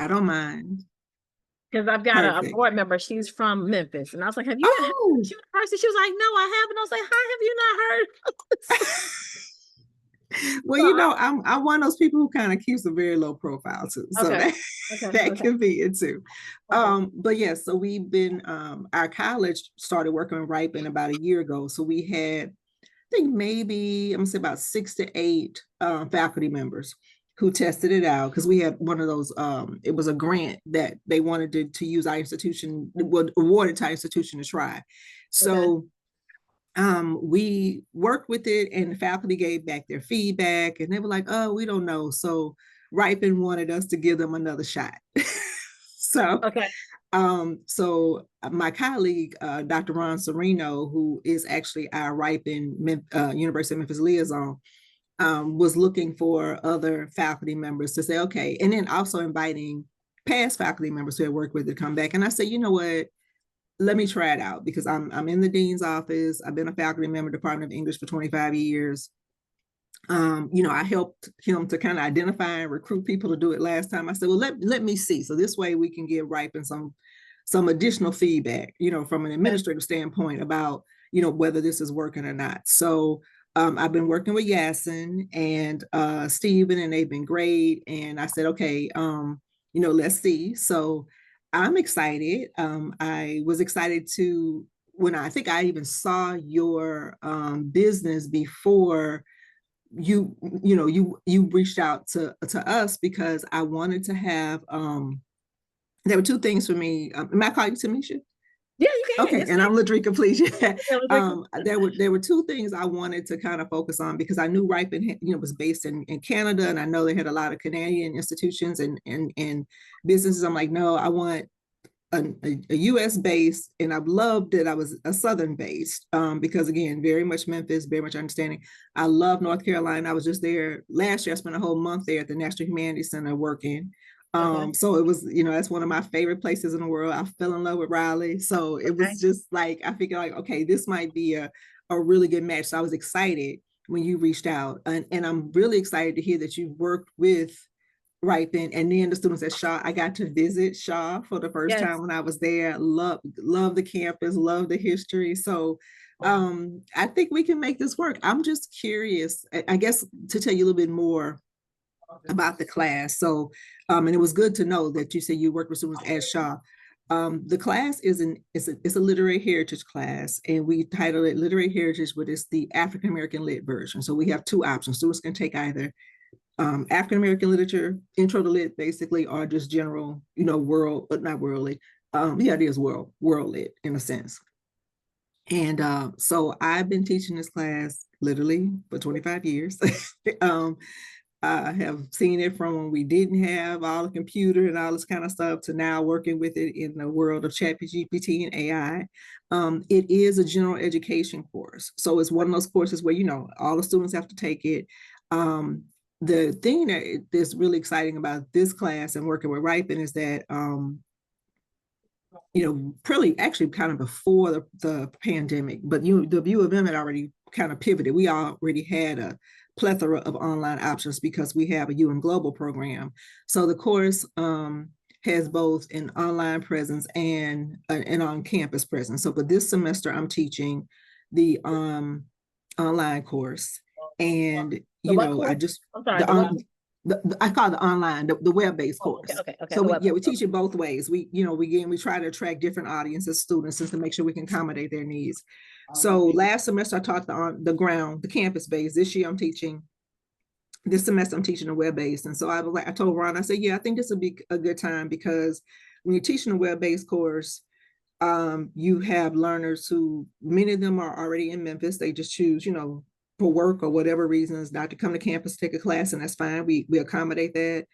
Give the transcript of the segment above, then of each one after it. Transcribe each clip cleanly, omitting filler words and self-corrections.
I don't mind. Because I've got a Perfect. board member. She's from Memphis, and I was like, "Have you not heard of Oh, this university?" She was like, "No, I haven't." I was like, "How have you not heard of this?" well, So, I'm one of those people who kind of keeps a very low profile too. So okay, that okay, that okay, can be it too. okay, But yeah, so we've been our college started working with Ripen about a year ago. So we had, I think maybe I'm gonna say about 6 to 8 faculty members who tested it out because we had one of those. It was a grant that they wanted to use our institution, well, awarded to our institution to try. okay. So we worked with it, and the faculty gave back their feedback, and they were like, "Oh, we don't know." So Ripen wanted us to give them another shot. so Okay. so my colleague, Dr. Ron Serino, who is actually our Ripen University of Memphis liaison, was looking for other faculty members to say, okay, and then also inviting past faculty members who had worked with it to come back. And I said, you know what? Let me try it out because I'm in the dean's office. I've been a faculty member, Department of English for 25 years. I helped him to kind of identify and recruit people to do it last time. I said, well, let me see. So this way we can give Ripen some additional feedback, from an administrative standpoint about, whether this is working or not. So I've been working with Yasin and Stephen, and they've been great. And I said, okay, let's see. So I'm excited. I was excited to when I think I even saw your business before you reached out to us because I wanted to have there were two things for me. Am I calling you Tamisha? Yeah, you can. Okay, Yes, and I'm Ladrika, please. ma'am. There were two things I wanted to kind of focus on because I knew Ripen, was based in Canada, and I know they had a lot of Canadian institutions and businesses. I'm like, no, I want a U.S. based, and I've loved that I was a Southern based because again, very much Memphis, very much understanding. I love North Carolina. I was just there last year. I spent a whole month there at the National Humanities Center working. Okay. So it was, that's one of my favorite places in the world. I fell in love with Raleigh. So it was Okay. just like, I figured like, okay, this might be a really good match. So I was excited when you reached out. And I'm really excited to hear that you worked with Ripen and then the students at Shaw. I got to visit Shaw for the first Yes. time when I was there. Love the campus, love the history. So I think we can make this work. I'm just curious, I guess, to tell you a little bit more about the class. So, and it was good to know that you said you worked with students at Shaw. The class it's a literary heritage class, and we titled it Literary Heritage, but it's the African American lit version. So we have two options. Students can take either African American literature, intro to lit, basically, or just general, world, but not worldly. Yeah, it is world lit in a sense. And so I've been teaching this class literally for 25 years. I have seen it from when we didn't have all the computer and all this kind of stuff to now working with it in the world of ChatGPT and AI. It is a general education course. So it's one of those courses where, all the students have to take it. The thing that is really exciting about this class and working with Ripen is that, probably actually kind of before the pandemic, but the U of M had already kind of pivoted. We already had a plethora of online options because we have a UM Global program. So the course has both an online presence and an on-campus presence. So for this semester, I'm teaching the online course, and I just I'm sorry. I call it the online, the web-based course. Okay. So we teach it both ways. We try to attract different audiences, students, to make sure we can accommodate their needs. So last semester I taught the campus based. This year I'm teaching. This semester I'm teaching a web-based, and so I told Ron, I said, yeah, I think this would be a good time because when you're teaching a web-based course, you have learners who many of them are already in Memphis. They just choose, for work or whatever reasons, not to come to campus, take a class, and that's fine. We accommodate that.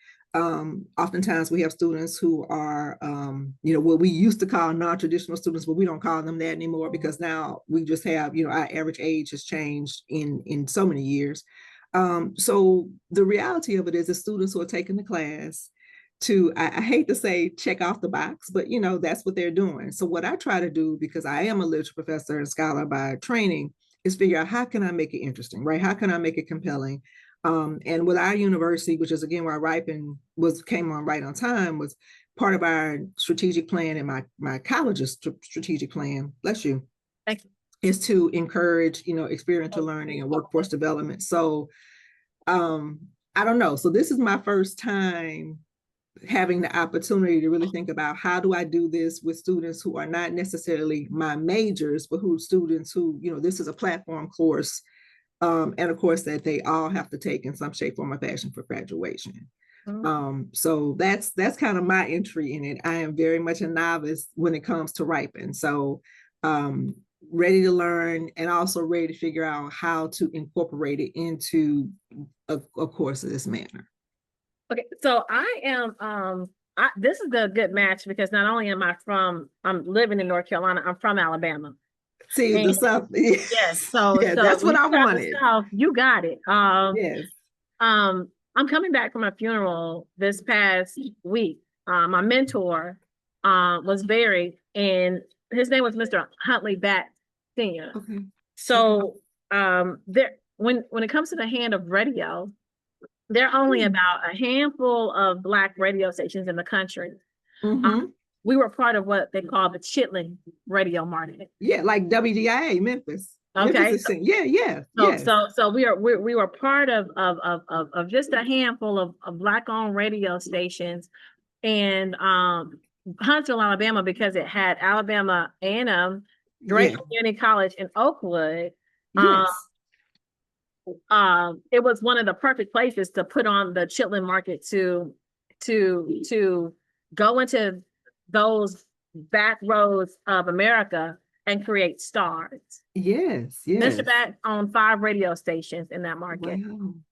Oftentimes we have students who are, what we used to call non-traditional students, but we don't call them that anymore because now we just have, our average age has changed in so many years. So the reality of it is the students who are taking the class I hate to say check off the box, but that's what they're doing. So what I try to do, because I am a literature professor and scholar by training, is figure out how can I make it interesting, right? How can I make it compelling? And with our university, which is again where Ripen came on right on time, was part of our strategic plan, and my college's strategic plan, bless you, Thank you. is to encourage, experiential learning and workforce development. So I don't know. So this is my first time having the opportunity to really think about, how do I do this with students who are not necessarily my majors, but students who, this is a platform course, and a course that they all have to take in some shape, form, or fashion for graduation. So that's kind of my entry in it. I am very much a novice when it comes to Ripen. So ready to learn, and also ready to figure out how to incorporate it into a course of this manner. Okay, so I am this is a good match, because not only am I'm living in North Carolina, I'm from Alabama. See, the South. Yes, so that's what I wanted. South, you got it. Yes. I'm coming back from a funeral this past week. My mentor was buried, and his name was Mr. Huntley Bat Sr. Okay. So there, when it comes to the hand of radio, there are only about a handful of Black radio stations in the country. We were part of what they call the Chitlin radio market. Yeah, like WDIA, Memphis. Okay. Memphis yeah. So we were part of just a handful of Black-owned radio stations, and Huntsville, Alabama, because it had Alabama A&M, Drake Community College in Oakwood. Yes. It was one of the perfect places to put on the Chitlin market, to go into those back roads of America and create stars. Yes. Mr. Bat owned 5 radio stations in that market.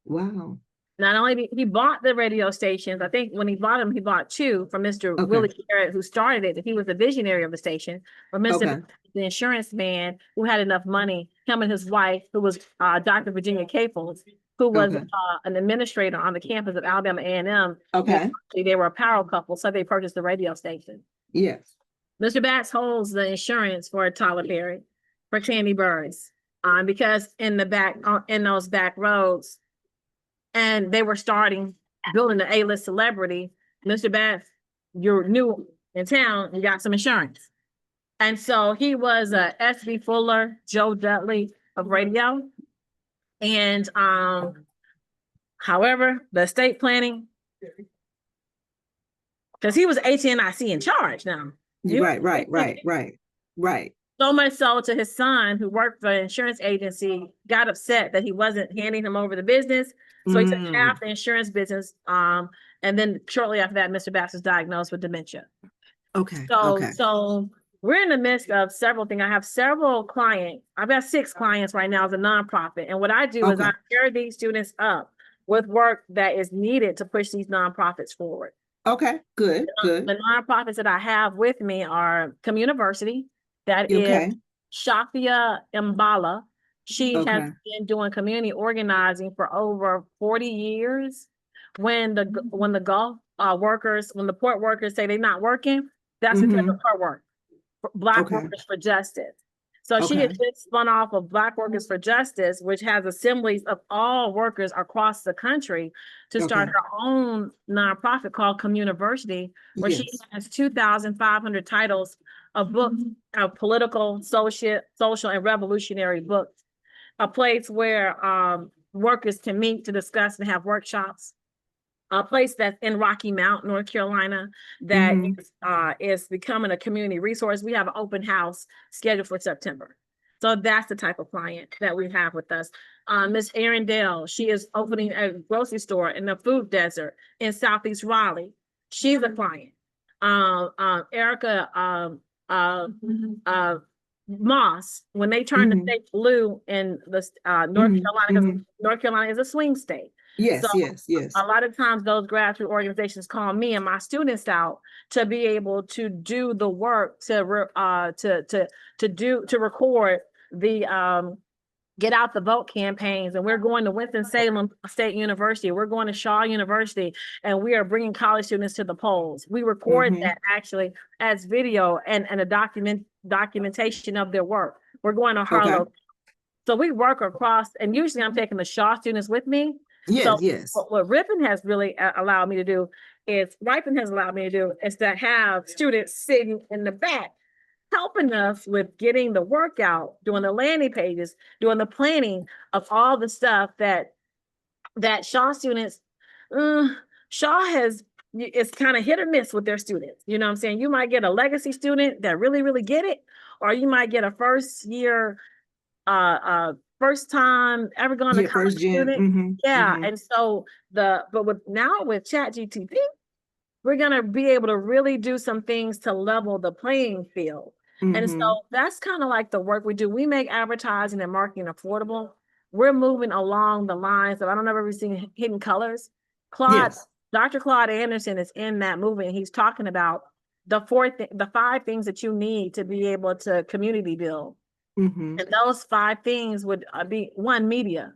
Wow. Not only did he bought the radio stations, I think when he bought them, he bought 2 from Mr. Willie Garrett, who started it. He was the visionary of the station. But Mr. The insurance man who had enough money, him and his wife, who was Dr. Virginia Caples, who was an administrator on the campus of Alabama A&M. They were a power couple, so they purchased the radio station. Yes. Mr. Batts holds the insurance for Tyler Perry, for Candy Burris, because in those back roads, and they were building the A-list celebrity. Mr. Batts, you're new in town, you got some insurance. And so he was a S.B. Fuller, Joe Dudley of radio. And however, the estate planning, because he was HNIC in charge now. Right. So much so to his son, who worked for an insurance agency, got upset that he wasn't handing him over the business. So he took half the insurance business. And then shortly after that, Mr. Bass was diagnosed with dementia. So we're in the midst of several things. I have several clients. I've got 6 clients right now as a nonprofit. And what I do is I pair these students up with work that is needed to push these nonprofits forward. Okay, good. The nonprofits that I have with me are Communiversity. That is Shafia Imbala. She has been doing community organizing for over 40 years. When the Gulf workers, when the port workers say they're not working, that's because of her work. Black Workers for Justice. So she has been spun off of Black Workers for Justice, which has assemblies of all workers across the country, to start her own nonprofit called Communiversity, where she has 2,500 titles of books, of political, social, and revolutionary books. A place where workers can meet to discuss and have workshops. A place that's in Rocky Mount, North Carolina, that is becoming a community resource. We have an open house scheduled for September. So that's the type of client that we have with us. Miss Erin Dale, she is opening a grocery store in the food desert in Southeast Raleigh. She's a client. Erica Moss, when they turned the state blue in the North Carolina, because North Carolina is a swing state. Yes. A lot of times those grassroots organizations call me and my students out to be able to do the work to record the get out the vote campaigns. And we're going to Winston-Salem State University. We're going to Shaw University, and we are bringing college students to the polls. We record that actually as video and a documentation of their work. We're going to Harlow. So we work across, and usually I'm taking the Shaw students with me. Yes, So yes. what Rippin has really allowed me to do is Ripen has allowed me to do is to have students sitting in the back helping us with getting the workout, doing the landing pages, doing the planning of all the stuff that Shaw students, Shaw has, it's kind of hit or miss with their students. You know what I'm saying? You might get a legacy student that really, really get it, or you might get a first year, first time ever going to college first gen. student. And so but with ChatGPT, we're going to be able to really do some things to level the playing field. And so that's kind of like the work we do. We make advertising and marketing affordable. We're moving along the lines of, I don't know if you've seen Hidden Colors. Dr. Claude Anderson is in that movie, and he's talking about the 5 things that you need to be able to community build. And those 5 things would be 1, media.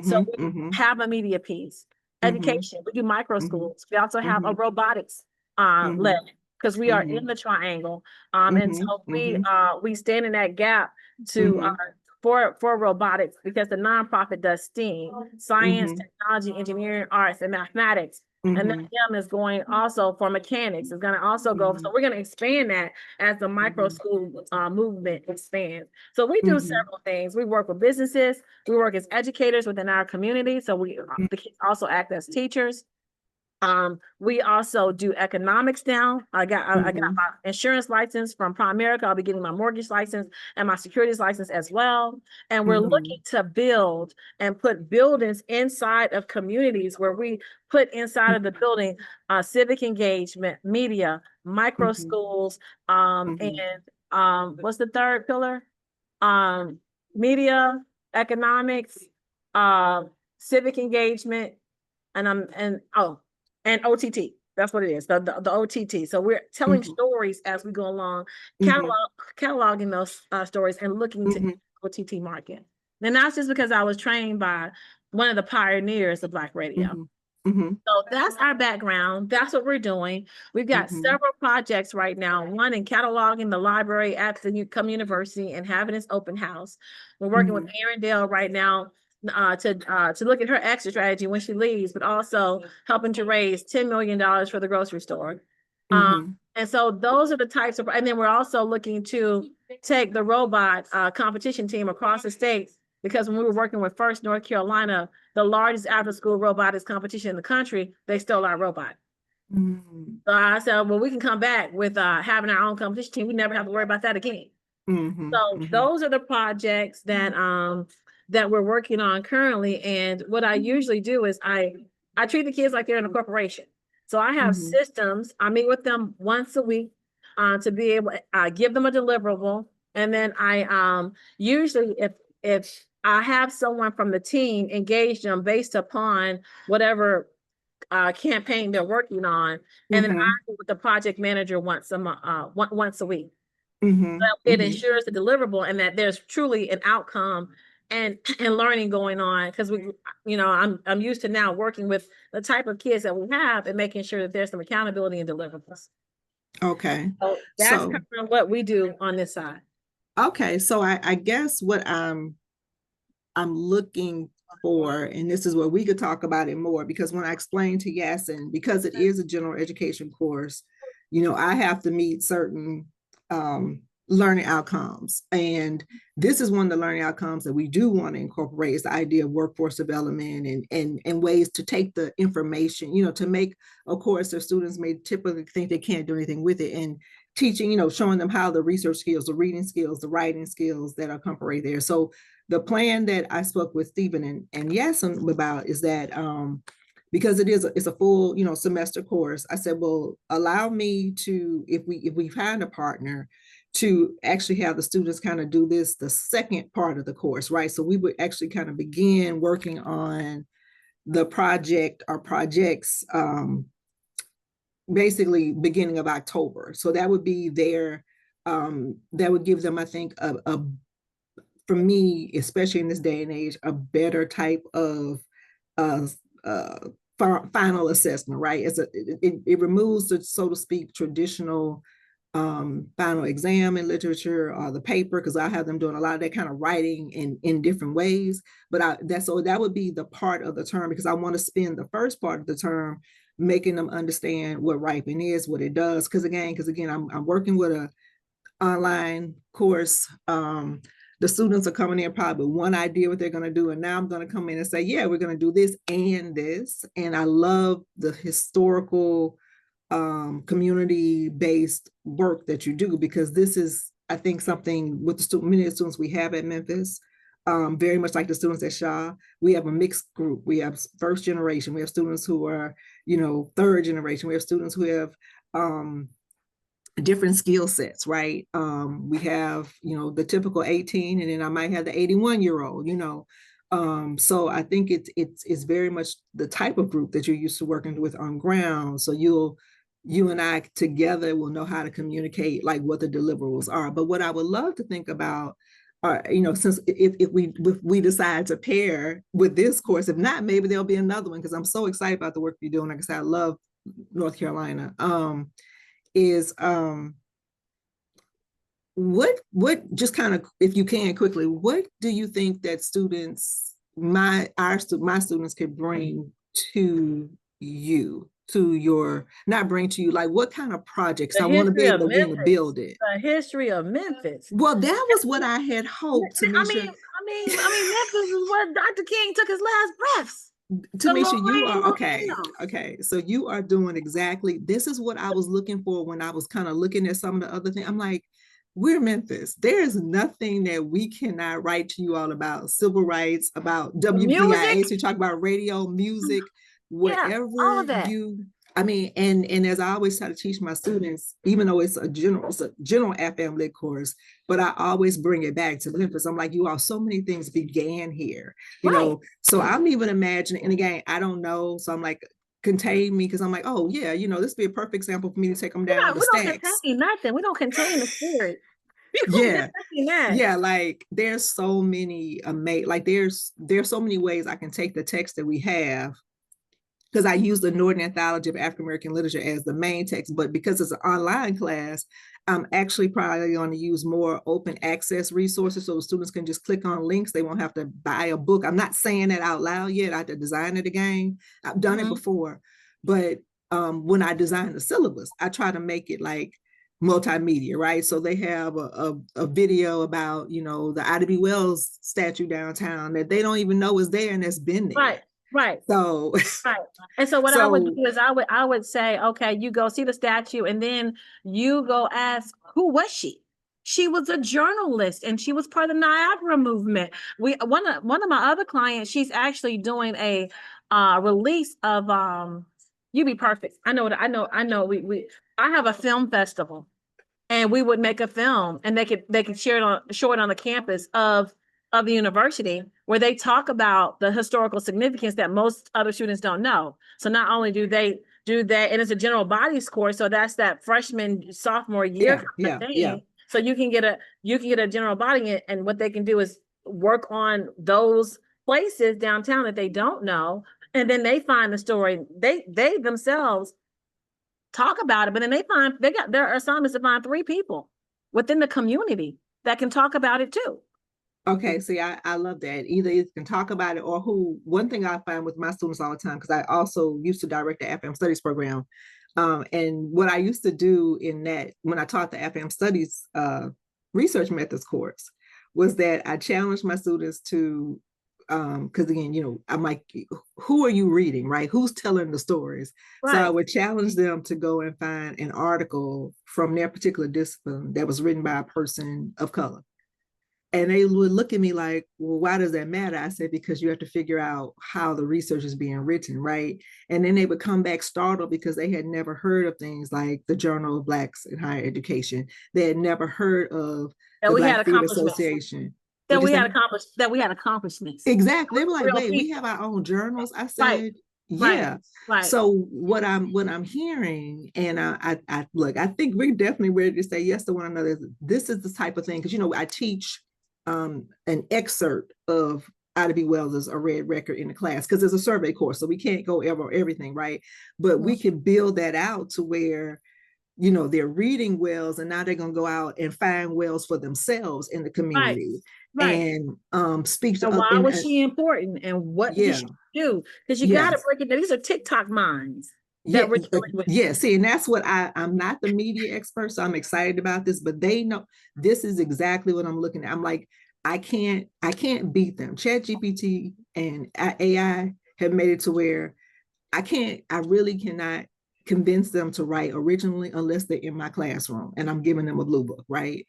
So we have a media piece. Education, we do micro schools. We also have a robotics led, because we are in the triangle. And so we stand in that gap to for robotics, because the nonprofit does STEAM, science, technology, engineering, arts, and mathematics. And then M is going also for mechanics. It's going to also go. So we're going to expand that as the micro school movement expands. So we do several things. We work with businesses. We work as educators within our community. So the kids also act as teachers. We also do economics now. I got my insurance license from Primerica. I'll be getting my mortgage license and my securities license as well. And we're looking to build and put buildings inside of communities, where we put inside of the building civic engagement, media, micro schools, and what's the third pillar? Media, economics, civic engagement, and OTT. That's what it is, the OTT. So we're telling stories as we go along, cataloging those stories and looking to OTT market. And that's just because I was trained by one of the pioneers of Black radio. So that's our background. That's what we're doing. We've got several projects right now. One in cataloging the library at the University and having its open house. We're working with Erin Dale right now to look at her exit strategy when she leaves, but also helping to raise $10 million for the grocery store. And so those are the types of, and then we're also looking to take the robot competition team across the state, because when we were working with First North Carolina, the largest after-school robotics competition in the country, they stole our robot. So I said, well, we can come back with having our own competition team. We never have to worry about that again. So those are the projects that that we're working on currently. And what I usually do is I treat the kids like they're in a corporation. So I have systems. I meet with them once a week to be able to give them a deliverable. And then I usually, if I have someone from the team engage them based upon whatever campaign they're working on, and then I meet with the project manager once a week. So it ensures the deliverable and that there's truly an outcome and learning going on, because I'm used to now working with the type of kids that we have and making sure that there's some accountability and deliverables. Okay. So that's kind of what we do on this side. Okay. So I guess what I'm looking for, and this is where we could talk about it more, because when I explained to Yasin, because it is a general education course, I have to meet certain learning outcomes. And this is one of the learning outcomes that we do want to incorporate, is the idea of workforce development and ways to take the information, to make a course that students may typically think they can't do anything with it, and teaching, showing them how the research skills, the reading skills, the writing skills that incorporate there. So the plan that I spoke with Stephen and Yasin about is that because it's a full semester course, I said, well, allow me to, if we find a partner, to actually have the students kind of do this the second part of the course, right? So we would actually kind of begin working on the project or projects basically beginning of October. So that would be that would give them, I think, for me, especially in this day and age, a better type of final assessment, right? It removes the, so to speak, traditional final exam in literature or the paper, because I have them doing a lot of that kind of writing in different ways. But that would be the part of the term, because I want to spend the first part of the term making them understand what writing is, what it does. Because again, I'm working with a online course. The students are coming in probably with one idea what they're going to do, and now I'm going to come in and say, yeah, we're going to do this and this. And I love the historical community-based work that you do, because this is, I think, something with many of the students we have at Memphis, very much like the students at Shaw. We have a mixed group. We have first generation. We have students who are, third generation. We have students who have different skill sets, right? We have, the typical 18, and then I might have the 81-year-old, so I think it's very much the type of group that you're used to working with on ground. So you and I together will know how to communicate like what the deliverables are. But what I would love to think about are, since if we decide to pair with this course, if not, maybe there'll be another one, because I'm so excited about the work you're doing. Like I said, I love North Carolina. Is what just kind of, if you can quickly, what do you think that my students could bring to you, not bring to you, like what kind of projects? I want to be able to begin to build it. The history of Memphis. Well, that was what I had hoped, Tamisha. I mean, Memphis is where Dr. King took his last breaths. Tamisha, you are okay. So you are doing exactly, this is what I was looking for when I was kind of looking at some of the other things. I'm like, we're Memphis. There's nothing that we cannot write to you all about civil rights, about WPIA. We talk about radio, music, whatever and as I always try to teach my students, even though it's a general FM lit course, but I always bring it back to Memphis. I'm like, you all, so many things began here, you know. So I'm even imagining, and again, I don't know. So I'm like, contain me, because I'm like, oh yeah, this would be a perfect example for me to take them down the stacks. We don't contain nothing. We don't contain the spirit. Yeah, like there's so many there's so many ways I can take the text that we have, because I use the Northern Anthology of African American Literature as the main text, but because it's an online class, I'm actually probably going to use more open access resources, so students can just click on links. They won't have to buy a book. I'm not saying that out loud yet. I have to design it again. I've done it before, but when I design the syllabus, I try to make it like multimedia, right? So they have a video about, the Ida B. Wells statue downtown that they don't even know is there, and that's been there. Right. So And so what I would do is I would say, okay, you go see the statue, and then you go ask, who was she? She was a journalist, and she was part of the Niagara movement. One of my other clients, she's actually doing a release of You Be Perfect. I know. I have a film festival, and we would make a film, and they could show it on the campus of the university, where they talk about the historical significance that most other students don't know. So not only do they do that, and it's a general bodies course, so that's that freshman, sophomore year kind of thing. So you can get a general body, and what they can do is work on those places downtown that they don't know, and then they find the story. They themselves talk about it, but then they got their assignments to find 3 people within the community that can talk about it too. Okay, see, I love that. Either you can talk about it, or one thing I find with my students all the time, because I also used to direct the FM Studies program. And what I used to do in that, when I taught the FM Studies research methods course, was that I challenged my students to, because again, I'm like, who are you reading, right? Who's telling the stories? Right. So I would challenge them to go and find an article from their particular discipline that was written by a person of color. And they would look at me like, well, why does that matter? I said, because you have to figure out how the research is being written, right? And then they would come back startled, because they had never heard of things like the Journal of Blacks in Higher Education. They had never heard of the Black Theater Association. That we had accomplishments. Exactly. They were like, wait, we have our own journals. I said, yeah. Right. So what I'm hearing, and I look, I think we're definitely ready to say yes to one another. This is the type of thing, because I teach an excerpt of Ida B. Wells's A Red Record in the class, because it's a survey course, so we can't go over everything, right? But we can build that out to where you know, they're reading wells, and now they're going to go out and find wells for themselves in the community. Right. And speak to and why was she important, and what did she do? Because you got to break it down. These are TikTok minds that we're dealing with. Yeah, see, and that's what I'm not the media expert, so I'm excited about this, but they know this is exactly what I'm looking at. I'm like, I can't beat them. ChatGPT and AI have made it to where I really cannot convince them to write originally unless they're in my classroom and I'm giving them a blue book, right?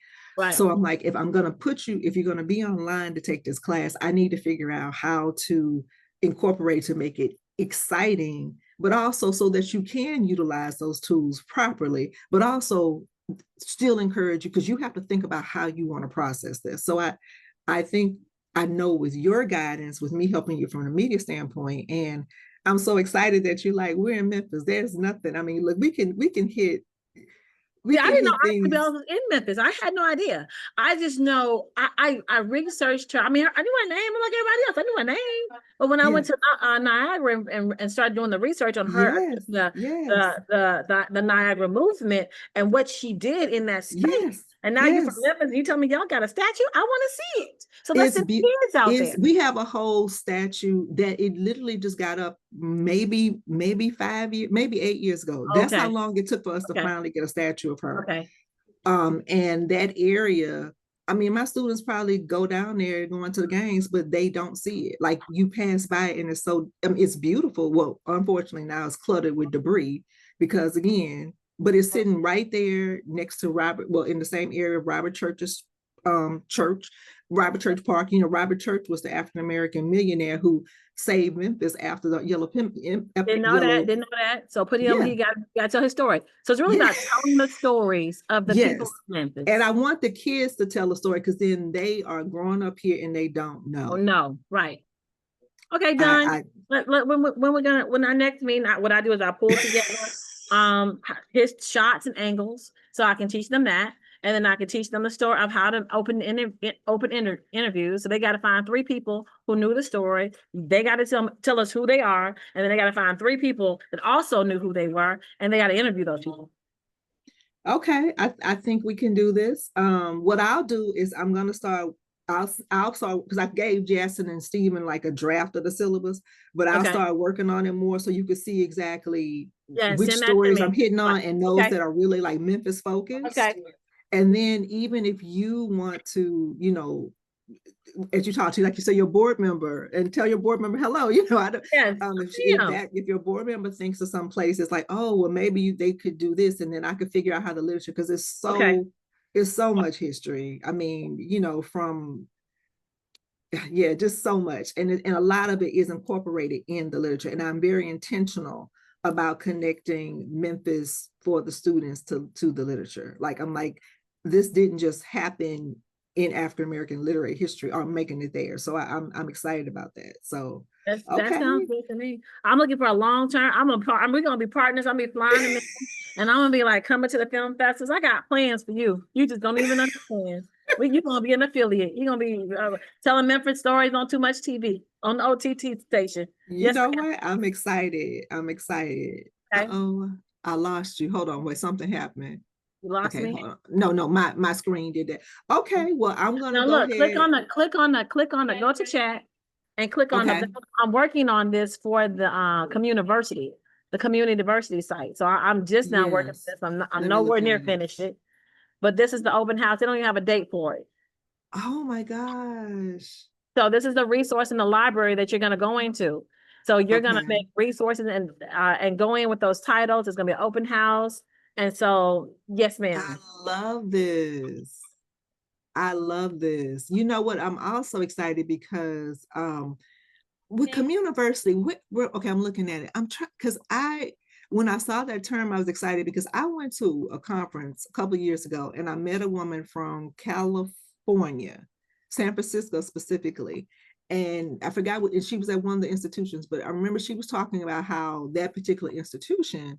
So I'm like, if I'm going to if you're going to be online to take this class, I need to figure out how to incorporate to make it exciting, but also so that you can utilize those tools properly, but also still encourage you, because you have to think about how you want to process this. So I think I know with your guidance, with me helping you from a media standpoint, and I'm so excited that you're like, we're in Memphis. There's nothing. I mean, look, we can hit. I didn't know Imbala was in Memphis. I had no idea. I just know I researched her. I mean, I knew her name like everybody else. I knew her name. But when I went to Niagara and started doing the research on her, the Niagara movement and what she did in that space. And now you're from Memphis, and you tell me y'all got a statue. I want to see it. So let's send kids out there. We have a whole statue that it literally just got up maybe 5 years, maybe 8 years ago. That's how long it took for us to finally get a statue of her. And that area, I mean, my students probably go down there going to the games, but they don't see it. Like, you pass by and it's so, it's beautiful. Well, unfortunately now it's cluttered with debris because, again, but it's sitting right there next to in the same area of Robert Church's church, Robert Church Park. You know, Robert Church was the African-American millionaire who saved Memphis after the yellow Didn't know that. So put him, he got to tell his story. So it's really about telling the stories of the people of Memphis. And I want the kids to tell the story, because then they are growing up here and they don't know. No, right. Okay, done. When our next meeting, what I do is I pull together his shots and angles so I can teach them that. And then I can teach them the story of how to open interviews. So they got to find 3 people who knew the story. They got to tell us who they are. And then they got to find 3 people that also knew who they were. And they got to interview those people. Okay, I think we can do this. What I'll do is I'm going to start. I'll start, because I gave Jason and Stephen like a draft of the syllabus, but I'll start working on it more so you can see exactly which stories I'm hitting on, and those that are really like Memphis focused. And then even if you want to, you know, as you talk to, like you say, your board member, and tell your board member, hello, you know, if your board member thinks of some place, it's like, oh, well, maybe they could do this, and then I could figure out how the literature, because it's so much history. I mean, you know, just so much. And a lot of it is incorporated in the literature. And I'm very intentional about connecting Memphis for the students to the literature. Like, I'm like, this didn't just happen in African-American literary history, or making it there. So I'm excited about that. So that sounds good to me. I'm looking for a long term. We're gonna be partners. I'm gonna be flying in and I'm gonna be like coming to the film festivals. I got plans for you. You just don't even understand. You're gonna be an affiliate. You're gonna be telling Memphis stories on Too Much TV on the OTT station. You know what? I'm excited. Okay. Uh-oh, I lost you. Hold on. Wait, something happened. You lost me? No, my screen did that. Okay, well, I'm gonna go ahead. Click on the, go to chat and click on the, I'm working on this for the community diversity site. So I'm just now working on this. I'm nowhere near finished it, but this is the open house. They don't even have a date for it. Oh my gosh. So this is the resource in the library that you're going to go into. So you're going to make resources and go in with those titles. It's going to be an open house. And so, yes, ma'am. I love this. You know what? I'm also excited because with Communiversity, I'm looking at it. I'm trying, because when I saw that term, I was excited because I went to a conference a couple of years ago and I met a woman from California, San Francisco specifically. And I forgot and she was at one of the institutions, but I remember she was talking about how that particular institution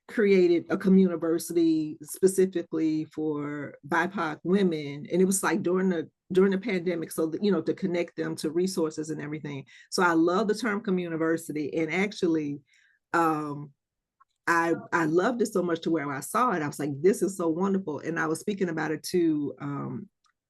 created a communiversity specifically for BIPOC women, and it was like during the pandemic, so that, you know, to connect them to resources and everything. So I love the term communiversity, and actually I loved it so much to where I saw it, I was like, this is so wonderful. And I was speaking about it to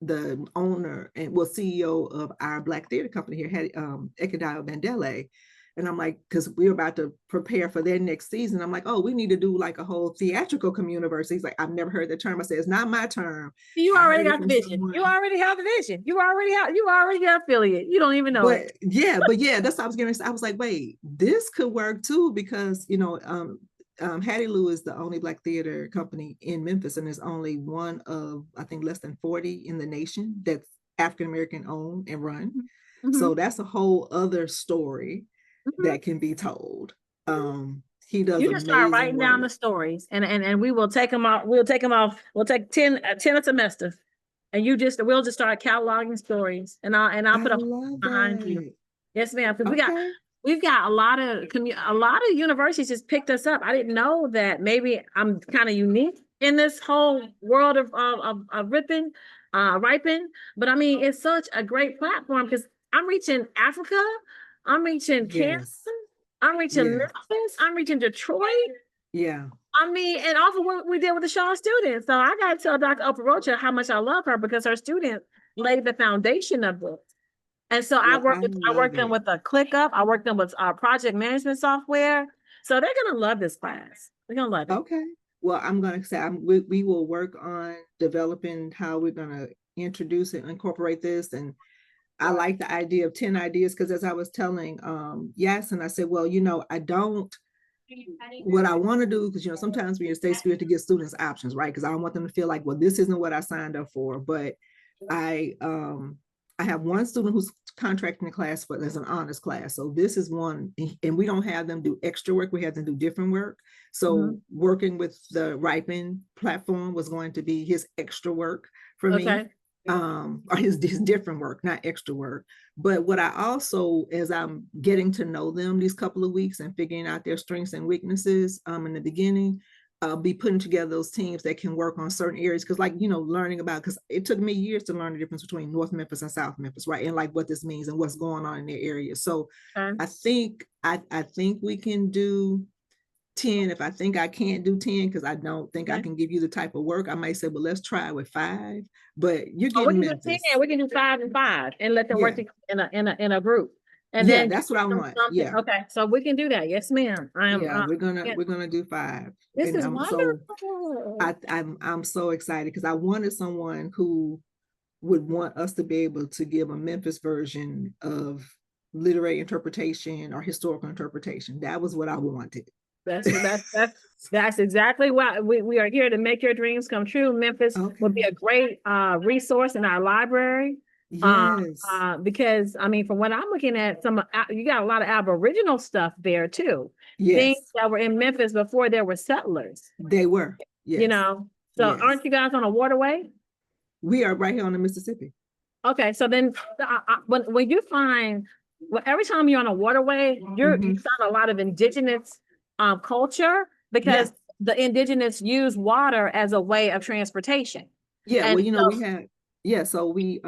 the owner and CEO of our Black theater company here, Ekadiah Bandele. And I'm like, because we're about to prepare for their next season. I'm like, oh, we need to do like a whole theatrical community. He's like, I've never heard the term. I said, it's not my term. You already got the vision. You already have the vision. You already have affiliate. You don't even know it. Yeah, that's what I was getting. I was like, wait, this could work too, because Hattie Lou is the only Black theater company in Memphis, and there's only one of, I think, less than 40 in the nation that's African American owned and run. Mm-hmm. So that's a whole other story that can be told. He does. You just start writing down the stories, and we will take them off. We'll take them off. We'll take 10 a semester, and we'll just start cataloging stories, and I'll put them behind you. Yes, ma'am. Because we've got a lot of universities just picked us up. I didn't know that maybe I'm kind of unique in this whole world of ripen, but I mean, it's such a great platform because I'm reaching Africa, I'm reaching Kansas, I'm reaching Memphis, I'm reaching Detroit. Yeah. I mean, and also what we did with the Shaw students. So I got to tell Dr. Oprah Rocha how much I love her because her students laid the foundation of this. And so I worked them with a ClickUp. I worked them with project management software. So they're going to love this class. They're going to love it. Okay. Well, I'm going to say we will work on developing how we're going to introduce and incorporate this. And I like the idea of 10 ideas because as I was telling and I said, well, I don't, what I want to do, because, sometimes we stay spirit to give students options, right? Because I don't want them to feel like, well, this isn't what I signed up for. But I have one student who's contracting the class as an honors class. So this is one, and we don't have them do extra work. We have them do different work. So working with the Ripen platform was going to be his extra work for me. Or his different work, not extra work. But what I also, as I'm getting to know them these couple of weeks and figuring out their strengths and weaknesses in the beginning, I'll be putting together those teams that can work on certain areas. Because learning about, because it took me years to learn the difference between North Memphis and South Memphis, right? And what this means and what's going on in their area. So I think we can do 10. If I think I can't do 10, because I don't think I can give you the type of work, I might say, well, let's try with 5. But you're getting Memphis. We can do 5 and 5 and let them work in a group. And then that's what I want. Yeah. Okay. So we can do that. Yes, ma'am. We're gonna do 5. This is wonderful. So, I'm so excited because I wanted someone who would want us to be able to give a Memphis version of literary interpretation or historical interpretation. That was what I wanted. That's exactly why we are here to make your dreams come true. Memphis would be a great resource in our library. Yes. Because I mean, from what I'm looking at, you got a lot of Aboriginal stuff there too. Yes. Things that were in Memphis before there were settlers. They were. Yes. So aren't you guys on a waterway? We are right here on the Mississippi. Okay, so then when you find, every time you're on a waterway, you find a lot of indigenous culture because the indigenous use water as a way of transportation. Yeah, and we had. Yeah, so we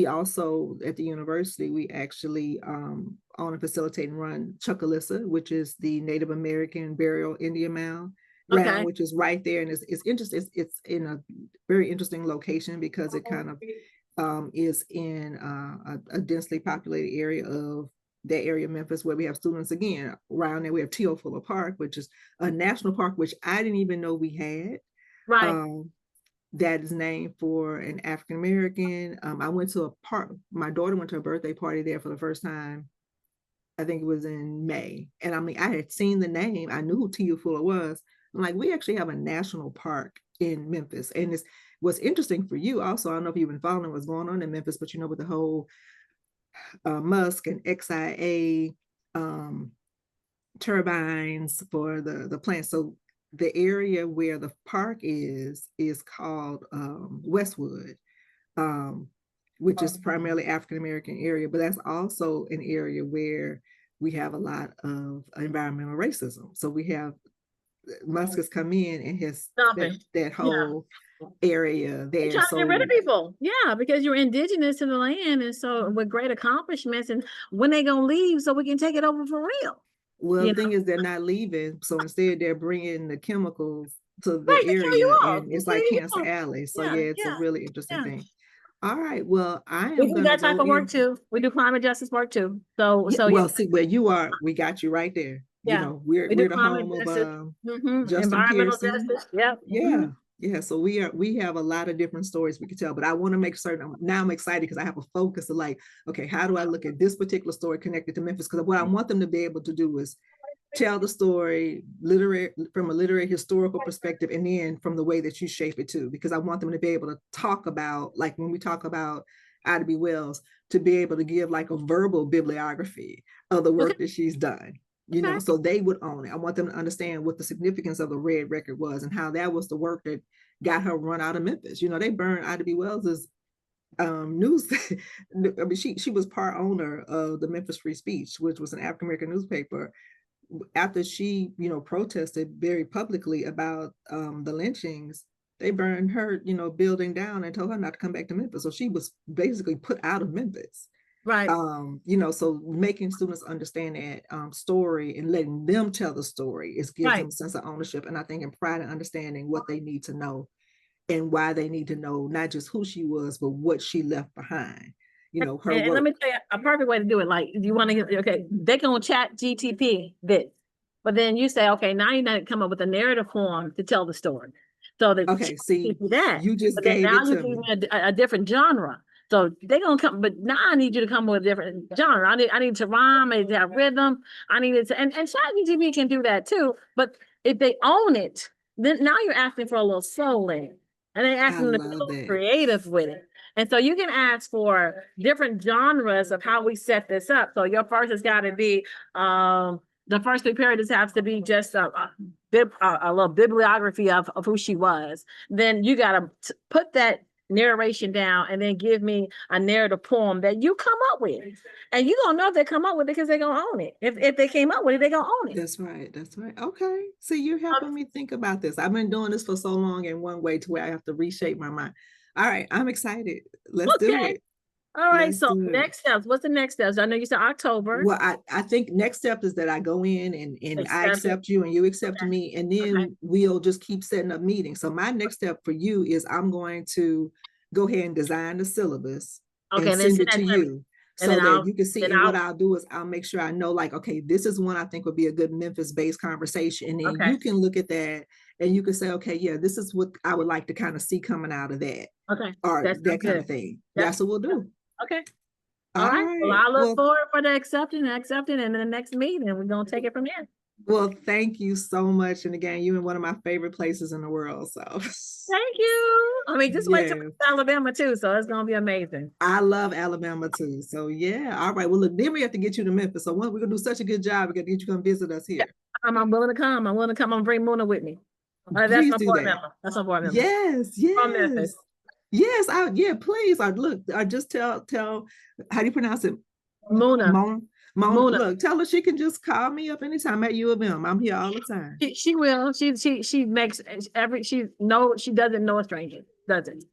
also at the university, we actually own and facilitate and run Chuckalissa, which is the Native American burial Indian mound ground, which is right there. And it's interesting. It's in a very interesting location because it kind of is in a densely populated area of that area of Memphis where we have students again around there. We have Teofula Park, which is a national park, which I didn't even know we had. Right. That is named for an African American. I went to a park. My daughter went to a birthday party there for the first time. I think it was in May. And I mean, I had seen the name. I knew who Teofula was. I'm like, we actually have a national park in Memphis. And what's interesting for you also, I don't know if you've been following what's going on in Memphis, but with the whole Musk and XIA turbines for the plants. So the area where the park is called Westwood, which is primarily African-American area, but that's also an area where we have a lot of environmental racism. So we have Musk has come in and has that whole area there. You're trying to get rid of people. Yeah, because you're indigenous to the land. And so with great accomplishments, and when they gonna leave so we can take it over for real. Well, you the know. thing is, they're not leaving. So instead, they're bringing the chemicals to the Right, they kill you area, off. and They it's kill like you Cancer off. Alley. So Yeah, yeah, it's a yeah, really interesting yeah. thing. All right. Well, I We am do gonna that type go of work in. too. We do climate justice work too. So, Yeah, so yeah, well, see where you are, we got you right there. You yeah. know, We do we're the climate home of justice, Justin environmental Pearson. justice. Yep. Yeah, yeah. So we have a lot of different stories we can tell, but I want to make certain now I'm excited because I have a focus of like, okay, how do I look at this particular story connected to Memphis? Because what I want them to be able to do is tell the story literary from a literary historical perspective, and then from the way that you shape it too, because I want them to be able to talk about, like when we talk about Ida B. Wells, to be able to give like a verbal bibliography of the Okay. work that she's done, you know, Okay. so they would own it. I want them to understand what the significance of the Red Record was and how that was the work that got her run out of Memphis. You know, they burned Ida B. Wells's news. I mean, she was part owner of the Memphis Free Speech, which was an African American newspaper. After she, you know, protested very publicly about the lynchings, they burned her, you know, building down and told her not to come back to Memphis. So she was basically put out of Memphis. Right. You know, so making students understand that story and letting them tell the story is gives them a sense of ownership, and I think in pride and understanding what they need to know and why they need to know not just who she was, but what she left behind. You know, her And let work. me tell you a perfect way to do it. Like, you want to, okay, they can chat GTP this, but then you say, okay, now you need to come up with a narrative form to tell the story. So that Okay, see, that, you just but then gave now it you to give me. me a different genre. So they're gonna come, but now I need you to come with a different genre. I need to rhyme, I need to have rhythm, I need it to, and ChatGPT can do that too. But if they own it, then now you're asking for a little soul in it. And they're I asking them to be a love little that. creative with it. And so you can ask for different genres of how we set this up. So your first has got to be the first three periods has to be just a little bibliography of who she was. Then you got to put that narration down and then give me a narrative poem that you come up with. And you gonna know if they come up with it because they're gonna own it. If they came up with it, they're gonna own it. That's right. That's right. Okay. So you're helping me think about this. I've been doing this for so long in one way to where I have to reshape my mind. All right. I'm excited. Let's do Okay. it. All right. Let's So do it. next steps. What's the next steps? I know you said October. Well, I think next step is that I go in and I Accepted. accept you and you accept Okay. me, and Okay. then we'll just keep setting up meetings. So my next step for you is I'm going to go ahead and design the syllabus Okay. and And then send send it to that to me. you And so then that you can see. then And what I'll do is I'll make sure I know, like, okay, this is one I think would be a good Memphis-based conversation. And then okay. you can look at that and you can say, okay, yeah, this is what I would like to kind of see coming out of that, Okay. or That's that kind good. of thing. Yep. That's what we'll do. Okay. All All right. Well, right. I look Well, forward for the accepting, and the next meeting, we're gonna take it from there. well, thank you so much. And again, you're in one of my favorite places in the world. So Thank you. I mean, just wait till yes, Alabama too, so it's gonna be amazing. I love Alabama too. So yeah, all right. Well, look, then we have to get you to Memphis. So we're gonna do such a good job. We're gonna get you to come visit us Yeah. here. I'm willing to come. I'm willing to come. I'm bring Muna with me. That's Please my do board that. member. That's my board member Yes, from Memphis. yes, yes. Yeah, please. I look, I just tell how do you pronounce it? Muna. Mona. Mona, Muna. look, tell her she can just call me up anytime at U of M. I'm here all the time. She will. She makes she doesn't know a stranger. Doesn't.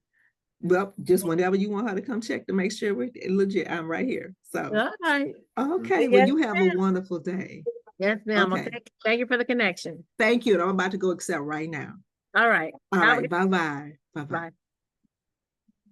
Well, just whenever you want her to come check to make sure we're legit, I'm right here. So, All right. okay. Well, Yes, you have a ma'am. wonderful day. Yes, ma'am. Okay. Thank you for the connection. Thank you. And I'm about to go accept right now. All right. All right. Bye bye. Bye bye. Bye.